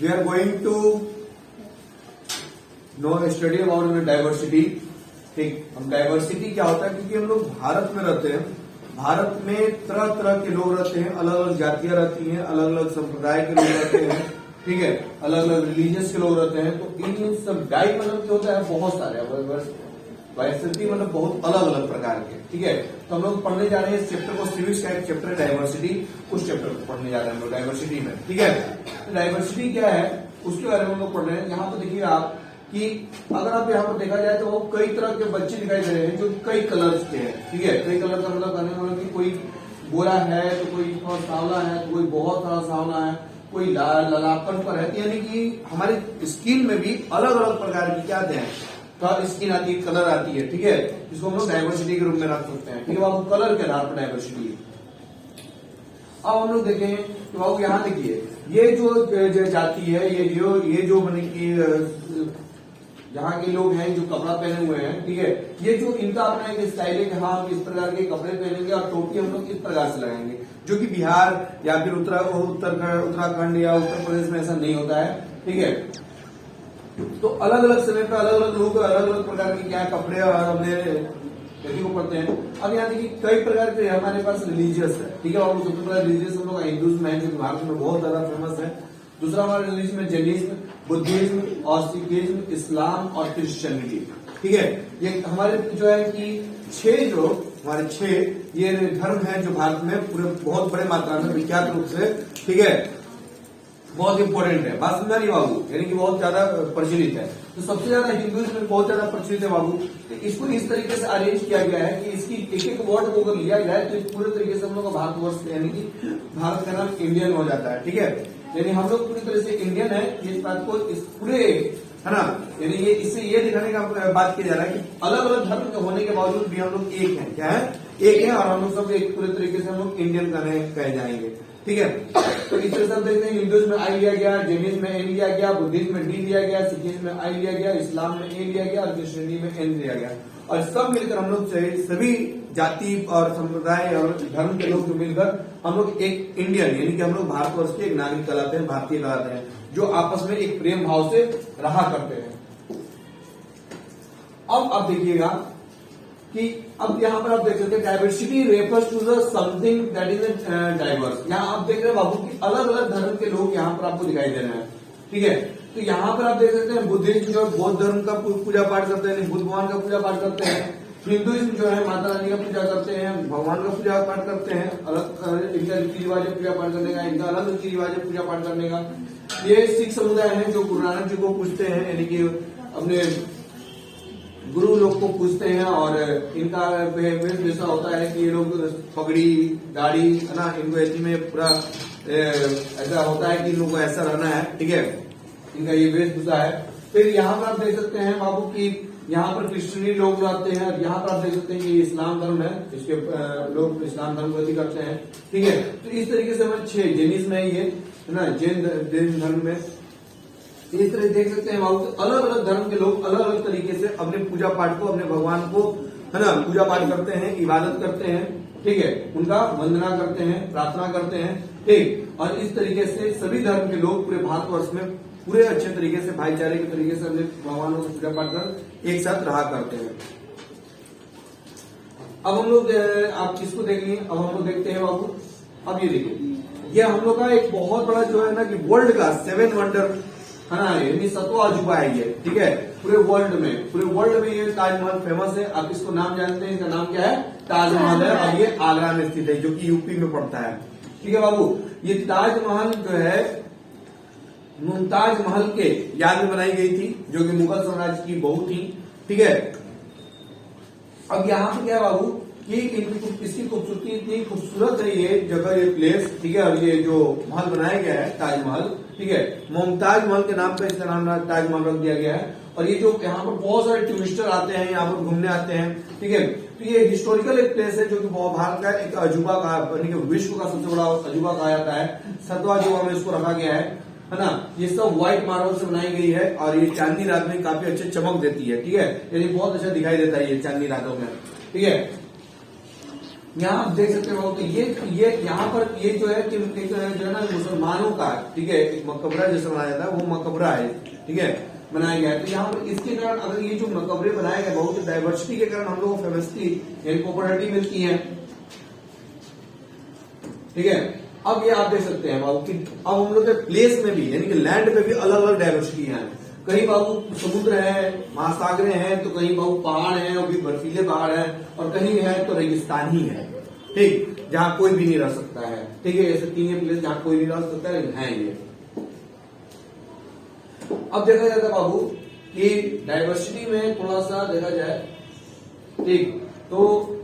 We are going to know study about diversity. ठीक, हम diversity क्या होता है, क्योंकि हम लोग भारत में रहते हैं, भारत में तरह तरह के लोग रहते हैं, अलग अलग जातियां रहती हैं, अलग अलग संप्रदाय के लोग रहते हैं, ठीक है, अलग अलग रिलीजियस के लोग रहते हैं। तो इन सब डाइ मतलब क्या होता है, बहुत सारे डाइवर्सिटी मतलब बहुत अलग अलग प्रकार के, ठीक है। तो हम लोग पढ़ने जा रहे हैं इस चैप्टर को, सिविक्स का एक चैप्टर डाइवर्सिटी, उस चैप्टर को पढ़ने जा रहे हैं हम लोग डाइवर्सिटी में, ठीक है। तो डाइवर्सिटी क्या है उसके बारे में हम लोग पढ़ रहे हैं। यहाँ पर देखिए आप कि अगर आप यहाँ पर देखा जाए तो वो कई तरह के बच्चे दिखाई दे रहे हैं जो कई कलर्स के हैं, ठीक है। कई कलर का मतलब कहने वाला कि कोई गोरा है तो कोई थोड़ा सांवला है तो कोई बहुत सारा सांवला है, कोई लालापन पर है, यानी कि हमारी स्किन में भी अलग अलग प्रकार की क्या है स्किन आती है, कलर आती है, ठीक है, जिसको हम लोग डाइवर्सिटी के रूप में रख सकते हैं, ठीक है बाबू। कलर के आधार पर डाइवर्सिटी है। अब हम लोग देखें तो बाबू यहाँ देखिए ये जो जाति है, ये जो मैंने कि यहाँ के लोग हैं जो कपड़ा पहने हुए हैं, ठीक है, ये जो इनका अपना एक स्टाइल है कि हाँ हम इस प्रकार के कपड़े पहनेंगे और टोपी हम लोग इस प्रकार से लगाएंगे, जो कि बिहार या फिर उत्तराखंड या उत्तर प्रदेश में ऐसा नहीं होता है, ठीक है। तो अलग अलग समय पे अलग अलग लोग अलग अलग प्रकार के क्या कपड़े और हमने देखने को पड़ते हैं। अब यहाँ देखिए कई प्रकार के हमारे पास रिलीजियस है, ठीक है, और सबसे पहला रिलीजियस हम लोग हिंदुज्म है जो भारत में बहुत ज्यादा फेमस है। दूसरा हमारा रिलीजन में जैनिज्म, बुद्धिज्म और सिखिज्म, इस्लाम और क्रिश्चियनिटी, ठीक है। ये हमारे जो है कि हमारे छह ये धर्म है जो भारत में पूरे बहुत बड़े मात्रा में विख्यात रूप से, ठीक है, बहुत इंपॉर्टेंट है, बात समझा नहीं बाबू, यानी कि बहुत ज्यादा प्रचलित है। तो सबसे ज्यादा हिंदुइज्म में बहुत ज्यादा प्रचलित है बाबू। तो इसको इस तरीके से अरेंज किया गया है कि इसकी एक एक वर्ड को अगर लिया जाए तो पूरे तरीके से हम लोग का भारतवर्ष यानी कि भारत का नाम इंडियन हो जाता है, ठीक है। यानी हम लोग पूरी तरह से इंडियन है, इस बात को इस पूरे है ना, यानी ये इससे ये दिखाने का बात किया जा रहा है कि अलग अलग धर्म के होने के बावजूद भी हम लोग एक हैं, क्या है, एक है, और हम लोग सब एक पूरे तरीके से हम लोग इंडियन कहे जाएंगे, ठीक है। तो इस तरह से देखते हैं हिंदुइज्म में आई लिया गया, जैनिज्म में ए लिया गया, बुद्धिज्म में डी लिया गया, सिखिज्म में आई लिया गया, इस्लाम में ए लिया गया और क्रिश्चियनिटी में एन लिया गया, और सब मिलकर हम लोग सभी जाति और संप्रदाय और धर्म के लोग जो मिलकर हम लोग एक इंडियन यानी कि हम लोग भारतवर्ष के एक नागरिक कहलाते हैं, भारतीय कहलाते हैं, जो आपस में एक प्रेम भाव से रहा करते हैं। अब आप देखिएगा कि अब यहाँ पर आप देख सकते हैं diversity refers to the something that is diverse. यहाँ आप देख रहे हैं बाबू कि अलग अलग धर्म के लोग यहाँ पर आपको दिखाई दे रहे हैं, ठीक है। तो यहाँ पर आप देख सकते हैं बुद्धिज्म जो बौद्ध धर्म का पूजा पाठ करते हैं, बुद्ध भगवान का पूजा पाठ करते हैं। हिंदुइज्म जो है माता रानी का पूजा करते हैं, भगवान का पूजा पाठ करते हैं, अलग इनका रीति रिवाज है पूजा पाठ करने का, इनका अलग रीति रिवाज है पूजा पाठ करने का। ये सिख समुदाय है जो गुरु नानक जी को पूजते हैं, यानी कि अपने गुरु लोग को पूजते हैं, और इनका वेशभूषा होता है कि ये लोग पगड़ी दाढ़ी है ना, इनको ऐसी में पूरा ऐसा होता है कि इन लोगों को ऐसा रहना है, ठीक है, इनका ये वेशभूषा है। फिर यहाँ पर आप देख सकते हैं बाबू की यहाँ पर क्रिश्चियनी लोग रहते हैं, और यहाँ पर आप देख सकते हैं कि इस्लाम धर्म है, इसके लोग इस्लाम धर्म को करते हैं, ठीक है। तो इस तरीके से हमारे 6 जैनिज्म है ये, है ना, जैन धर्म में इस तरह देख सकते हैं बाबू अलग अलग धर्म के लोग अलग अलग तरीके से अपने पूजा पाठ को, अपने भगवान को, है ना, पूजा पाठ करते हैं, इबादत करते हैं, ठीक है, उनका वंदना करते हैं, प्रार्थना करते हैं, ठीक। और इस तरीके से सभी धर्म के लोग पूरे भारतवर्ष में पूरे अच्छे तरीके से भाईचारे के तरीके से अपने भगवानों को पूजा पाठ कर एक साथ रहा करते हैं। अब हम लोग आप इसको देखेंगे, अब हम लोग देखते हैं बाबू, अब ये देखिए ये हम लोग का एक बहुत बड़ा जो है ना कि वर्ल्ड का 7 वंडर है ना, यानी 7वां अजूबा है ये, ठीक है, पूरे वर्ल्ड में ये ताजमहल फेमस है। आप इसको नाम जानते हैं, इसका नाम क्या है, ताजमहल है, और ये आगरा में स्थित है जो कि यूपी में पड़ता है, ठीक है बाबू। ये ताजमहल जो है मुमताज महल के याद में बनाई गई थी, जो कि मुगल साम्राज्य की बहू थी, ठीक है। अब यहाँ पे क्या है बाबू कि इसकी खूबसूरती इतनी खूबसूरत है ये जगह, ये प्लेस, ठीक है, और ये जो महल बनाया गया है ताजमहल, ठीक है, मुमताज महल के नाम पे इसका नाम ताजमहल रख दिया गया है। और ये जो यहाँ पर बहुत सारे टूरिस्टर आते हैं, यहाँ पर घूमने आते हैं, ठीक है। तो ये हिस्टोरिकल एक प्लेस है जो कि भारत का एक अजूबा का, विश्व का सबसे बड़ा अजूबा कहा जाता है, 7वां अजूबा में इसको रखा गया है ना। ये सब व्हाइट मार्बल से बनाई गई है, और ये चांदनी रात में काफी अच्छे चमक देती है, ठीक है, यानी बहुत अच्छा दिखाई देता है ये चांदनी रातों में, ठीक है। यहाँ आप देख सकते हो तो ये यहाँ पर ये जो है कि एक जो है ना मुसलमानों का, ठीक है, एक मकबरा जैसा बनाया जाता है, वो मकबरा है, ठीक है, बनाया गया है। तो यहाँ पर इसके कारण अगर ये जो मकबरे बनाए गए, बहुत डाइवर्सिटी के कारण हम लोग को फेमसिटी यानी पॉपुलरिटी मिलती है, ठीक है। अब ये आप देख सकते हैं बाबू कि अब हम लोग के प्लेस में भी यानी कि लैंड में भी अलग अलग डाइवर्सिटी है। कहीं बाबू समुद्र है, महासागरें हैं, तो कहीं बाबू पहाड़ हैं, और भी बर्फीले पहाड़ हैं, और कहीं है तो रेगिस्तान ही है, ठीक, जहां कोई भी नहीं रह सकता है, ठीक है। ऐसे तीन प्लेस जहां कोई नहीं रह सकता है, लेकिन है ये। अब देखा जाता है बाबू कि डाइवर्सिटी में थोड़ा सा देखा जाए, ठीक, तो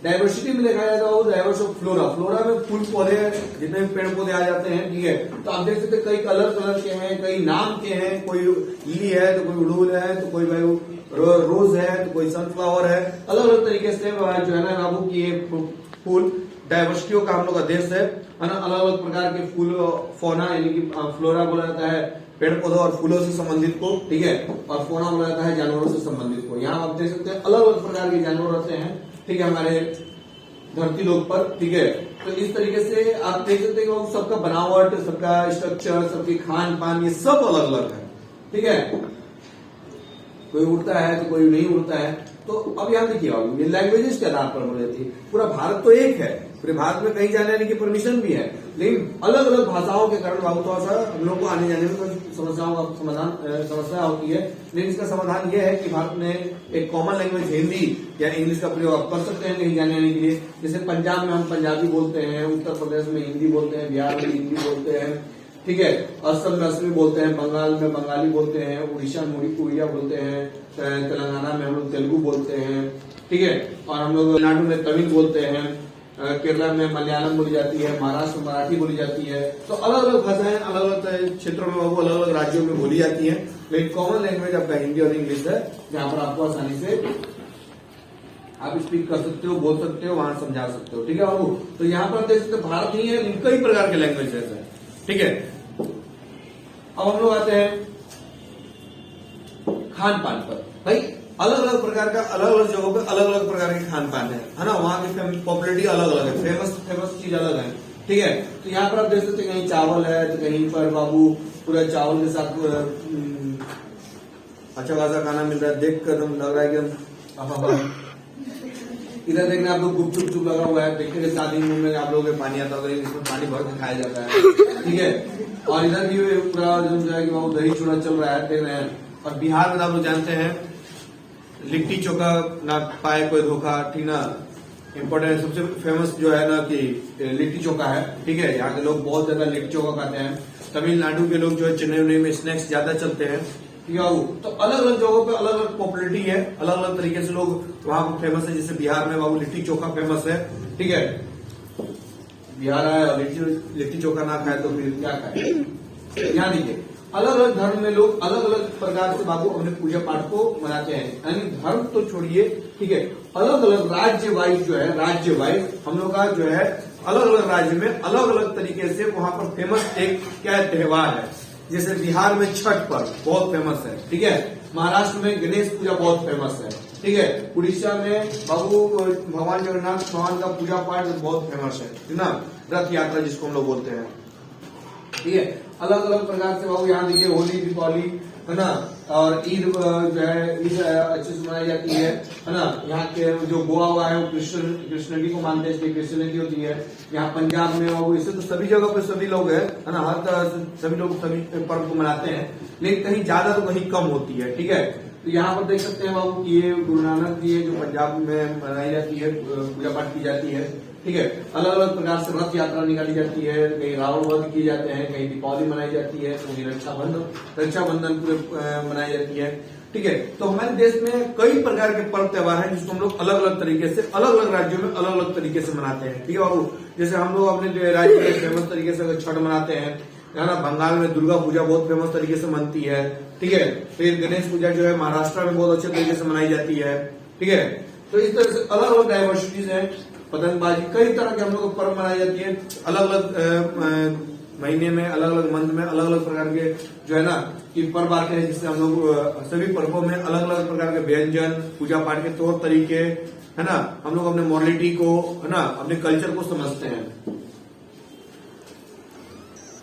डाइवर्सिटी में देखा जाता है डाइवर्स ऑफ फ्लोरा। फ्लोरा में फूल पौधे जितने भी पेड़ पौधे आ जाते हैं, ठीक है। तो आप देख सकते हैं कई कलर के हैं, कई नाम के हैं, कोई लिली है तो कोई उड़ूल है तो कोई रोज है तो कोई सनफ्लावर है, अलग अलग तरीके से जो है ना बाबू की ये फूल डाइवर्सिटियों का हम लोग का देश है ना। अलग अलग प्रकार के फूल फोना यानी कि फ्लोरा बोला जाता है पेड़ पौधों और फूलों से संबंधित को, ठीक है, और फोना बोला जाता है जानवरों से संबंधित को। यहाँ आप देख सकते हैं अलग अलग प्रकार के जानवर रहते हैं, ठीक है, हमारे धरती लोक पर, ठीक है। तो इस तरीके से आप देख सकते हैं कि सबका बनावट, सबका स्ट्रक्चर, सबकी खान पान, ये सब अलग अलग है, ठीक है। कोई उड़ता है तो कोई नहीं उड़ता है। तो अब यहाँ देखिए बाबू ये लैंग्वेजेस के आधार पर हो जाती है। पूरा भारत तो एक है, पूरे भारत में कहीं जाने आने की परमिशन भी है, लेकिन अलग अलग भाषाओं के कारण बाबू थोड़ा सा हम लोग को आने जाने में समस्याओं का समस्या होती है। लेकिन इसका समाधान यह है कि भारत में एक कॉमन लैंग्वेज हिंदी या इंग्लिश का प्रयोग आप कर सकते हैं कहीं जाने आने के लिए। जैसे पंजाब में हम पंजाबी बोलते हैं, उत्तर प्रदेश में हिंदी बोलते हैं, बिहार में हिंदी बोलते हैं, ठीक है, असम में असमी बोलते हैं, बंगाल में बंगाली बोलते हैं, उड़ीसा में उड़िया बोलते हैं, तेलंगाना में हम लोग तेलुगु बोलते हैं, ठीक है, और हम लोग तमिलनाडु में तमिल बोलते हैं, केरला में मलयालम बोली जाती है, महाराष्ट्र में मराठी बोली जाती है। तो अलग अलग भाषाएं अलग अलग क्षेत्रों में अलग अलग राज्यों में बोली जाती है, लेकिन कॉमन लैंग्वेज आपका हिंदी और इंग्लिश है, जहां पर आपको आसानी से आप स्पीक कर सकते हो, बोल सकते हो, वहां समझा सकते हो, ठीक है बाबू। तो यहाँ पर देख सकते भारत नहीं है, कई प्रकार के लैंग्वेज है, ठीक है। अब हम लोग आते हैं खान पान पर। भाई अलग अलग प्रकार का अलग अलग जगहों पे अलग अलग प्रकार के खान पान है ना। वहां की पॉपुलरिटी अलग अलग है, फेमस चीज अलग है, ठीक है। तो यहाँ पर आप देख सकते हैं कहीं चावल है तो कहीं पर बाबू पूरा चावल के साथ अच्छा खासा खाना मिल रहा है, देख कर लग रहा है कि इधर देखने आप लोग गुपचुप लगा हुआ है, देखते शादी में आप लोगों के पानी आता है, इसमें पानी भर के खाया जाता है, ठीक है। और इधर भी पूरा जो है कि वो दही चूड़ा चल रहा है, देख रहे हैं। और बिहार में आप लोग जानते हैं लिट्टी चोखा ना पाए कोई धोखा, ठीक ना, इम्पोर्टेंट सबसे फेमस जो है ना कि लिट्टी चोखा है, ठीक है। यहाँ के लोग बहुत ज्यादा लिट्टी चोखा खाते हैं। तमिलनाडु के लोग जो है चेन्नई में स्नैक्स ज्यादा चलते हैं, ठीक है। तो अलग अलग जगहों पे अलग अलग पॉपुलरिटी है, अलग अलग तरीके से लोग वहां पर फेमस है। जैसे बिहार में बाबू लिट्टी चोखा फेमस है, ठीक है। बिहार आए और लिट्टी चोखा ना खाए तो फिर क्या खाए। यहाँ देखिए अलग अलग धर्म में लोग अलग अलग प्रकार से बाबू अपने पूजा पाठ को मनाते हैं, यानी धर्म तो छोड़िए, ठीक है। अलग अलग राज्य वाइज जो है, राज्य वाइज हम लोग का जो है अलग अलग राज्य में अलग अलग तरीके से वहां पर फेमस एक क्या त्योहार है। जैसे बिहार में छठ पर्व बहुत फेमस है, ठीक है। महाराष्ट्र में गणेश पूजा बहुत फेमस है, ठीक है। उड़ीसा में बाबू भगवान जगन्नाथ भगवान का पूजा पाठ बहुत फेमस है, ठीक ना, रथ यात्रा जिसको हम लोग बोलते हैं, ठीक है। अलग अलग प्रकार से बाबू यहाँ देखिए होली दीपावली है ना, और ईद जो है ईद अच्छे से मनाई जाती है ना। यहाँ के जो गोवा हुआ है वो कृष्णगी को मानते हैं, इसलिए क्रिश्चियनिटी होती है। यहाँ पंजाब में बाबू इससे तो सभी जगह पे सभी लोग है ना, हर तरह से सभी लोग सभी पर्व को मनाते हैं, लेकिन कहीं ज्यादा तो कहीं कम होती है, ठीक है। तो यहाँ पर देख सकते हैं बाबू की ये गुरु नानक जी जो पंजाब में मनाई जाती है, पूजा पाठ की जाती है, ठीक है। अलग अलग प्रकार से रथ यात्रा निकाली जाती है, कहीं रावण वध किए जाते हैं, कहीं दीपावली मनाई जाती है, कहीं रक्षाबंधन पूरे मनाई जाती है, ठीक है। तो हमारे देश में कई प्रकार के पर्व त्योहार हैं जिसको हम लोग अलग अलग तरीके से अलग अलग राज्यों में अलग अलग तरीके से मनाते हैं, ठीक है बाबू। जैसे हम लोग अपने राज्य में फेमस तरीके से छठ मनाते हैं, है ना। बंगाल में दुर्गा पूजा बहुत फेमस तरीके से मनती है, ठीक है। फिर गणेश पूजा जो है महाराष्ट्र में बहुत अच्छे तरीके से मनाई जाती है, ठीक है। तो इस तरह से अलग अलग डाइवर्सिटीज है, पतंगबाजी, कई तरह के हम लोग पर्व मनाई जाती है, अलग अलग महीने में, अलग अलग मंथ में अलग अलग प्रकार के जो है ना कि पर्व आते हैं, जिससे हम लोग सभी पर्वों में अलग अलग प्रकार के व्यंजन, पूजा पाठ के तौर तरीके, है ना, हम लोग अपने मॉरलिटी को, है ना, अपने कल्चर को समझते हैं।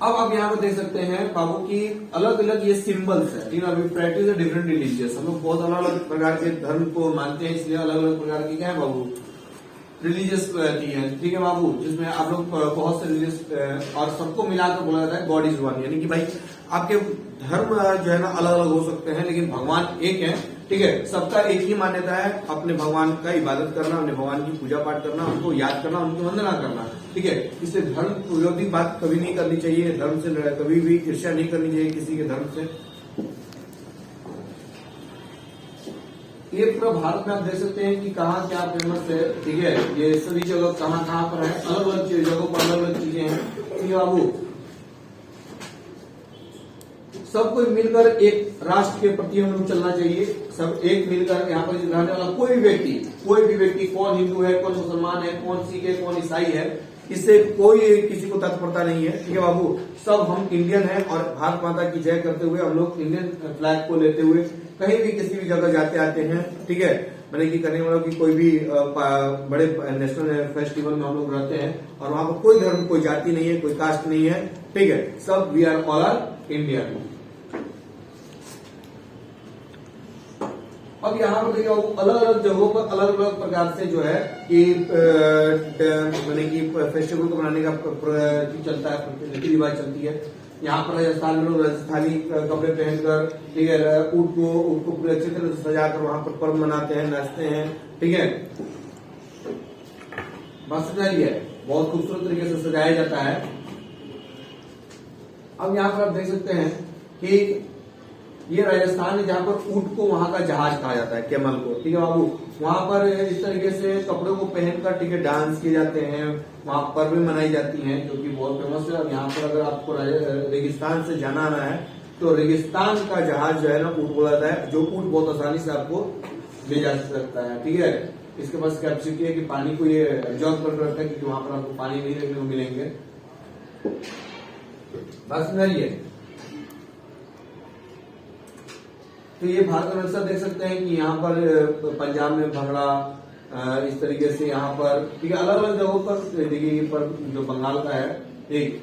अब आप यहाँ पर देख सकते हैं बाबू की अलग अलग ये सिंबल्स है, ठीक है। अभी प्रैक्टिस डिफरेंट रिलीजियस, हम लोग बहुत अलग अलग प्रकार के धर्म को मानते हैं, इसलिए अलग अलग प्रकार की क्या है बाबू रिलीजियस की है, ठीक है बाबू, जिसमें आप लोग बहुत से रिलीजियस और सबको मिलाकर बोला जाता है गॉड इज वन, यानी कि भाई आपके धर्म जो है ना अलग अलग हो सकते हैं, लेकिन भगवान एक है, ठीक है। सबका एक ही मान्यता है, अपने भगवान का इबादत करना, अपने भगवान की पूजा पाठ करना, उनको याद करना, उनकी वंदना करना, ठीक है। इससे धर्म विरोधी बात कभी नहीं करनी चाहिए, धर्म से कभी भी ईर्ष्या नहीं करनी चाहिए किसी के धर्म से। ये पूरा भारत में आप देख सकते हैं कि कहाँ क्या फेमस है, ठीक है। ये सभी जगह कहाँ कहाँ पर है, अलग अलग जगहों पर अलग अलग चीजें हैं, ठीक है बाबू। सब कोई मिलकर एक राष्ट्र के प्रति हम लोग चलना चाहिए, सब एक मिलकर यहाँ पर रहने वाला कोई भी व्यक्ति कौन हिंदू है, कौन मुसलमान है, कौन सिख है, कौन ईसाई है, इससे कोई किसी को तत्परता नहीं है, ठीक है बाबू। सब हम इंडियन हैं और भारत माता की जय करते हुए हम लोग इंडियन फ्लैग को लेते हुए कहीं भी किसी भी जगह जाते आते हैं, ठीक है। मैंने की करने वालों की कोई भी बड़े नेशनल फेस्टिवल में हम लोग रहते हैं और वहां पर कोई धर्म, कोई जाति नहीं है, कोई कास्ट नहीं है, ठीक है। सब we are all are Indian. अब यहाँ पर देखिए अलग अलग जगहों पर अलग अलग प्रकार से जो है कि मैंने की फेस्टिवल को मनाने का चलता है, रीति रिवाज चलती है। यहाँ पर राजस्थान में लोग राजस्थानी कपड़े पहनकर, ठीक है, ऊँट को पूरे अच्छी तरह से सजाकर वहां पर पर्व मनाते हैं, नाचते हैं, ठीक है। बस सजाई है, बहुत खूबसूरत तरीके से सजाया जाता है। अब यहाँ पर आप देख सकते हैं कि ये राजस्थान है जहाँ पर ऊँट को वहां का जहाज कहा जाता है, कैमल को, ठीक है बाबू। वहां पर इस तरीके से कपड़ों को पहनकर, ठीक है, डांस किए जाते हैं, वहां पर्व मनाई जाती हैं, जो कि बहुत फेमस है। और यहाँ पर अगर आपको रेगिस्तान से जाना आना है तो रेगिस्तान का जहाज जो है ना ऊँट बोला जाता है, जो ऊँट बहुत आसानी से आपको ले जा सकता है, ठीक है। इसके पास कैपेसिटी है कि पानी को ये एब्जॉर्ब कर रखता है, क्योंकि वहां पर आपको पानी नहीं देखने को मिलेंगे। बस नहीं है। तो ये भारत में अक्सर देख सकते हैं कि यहाँ पर पंजाब में भंगड़ा, इस तरीके से यहाँ पर, ठीक है, अलग अलग जगहों पर देखिए, पर जो बंगाल का है, एक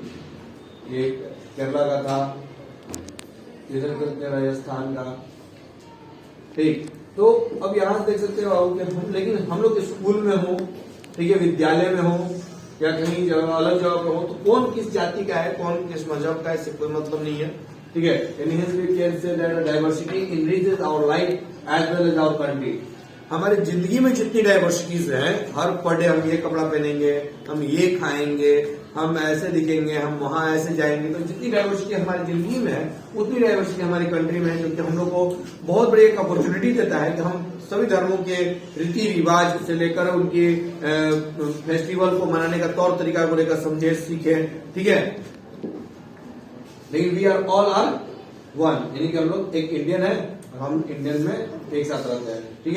ये केरला का था, इधर करते राजस्थान का, ठीक। तो अब यहाँ से देख सकते हो, लेकिन हम लोग स्कूल में हो, ठीक है, विद्यालय में हो या कहीं अलग जगह पर हो, तो कौन किस जाति का है, कौन किस मजहब का है, इससे कोई मतलब नहीं है, ठीक है। Diversity enriches our life as well as our country. हमारी जिंदगी में जितनी डाइवर्सिटीज है, हर पर डे हम ये कपड़ा पहनेंगे, हम ये खाएंगे, हम ऐसे दिखेंगे, हम वहां ऐसे जाएंगे, तो जितनी डाइवर्सिटी हमारी जिंदगी में है उतनी डाइवर्सिटी हमारी कंट्री में है, जो कि हम लोग को बहुत बड़ी एक अपॉर्चुनिटी देता है कि हम सभी धर्मों के रीति रिवाज से लेकर उनके फेस्टिवल को मनाने का तौर तरीका को लेकर समझे, सीखे, ठीक है। लेकिन we are all are one, यानी कि हम लोग एक इंडियन है और हम इंडियन में एक साथ रहते हैं, ठीक है।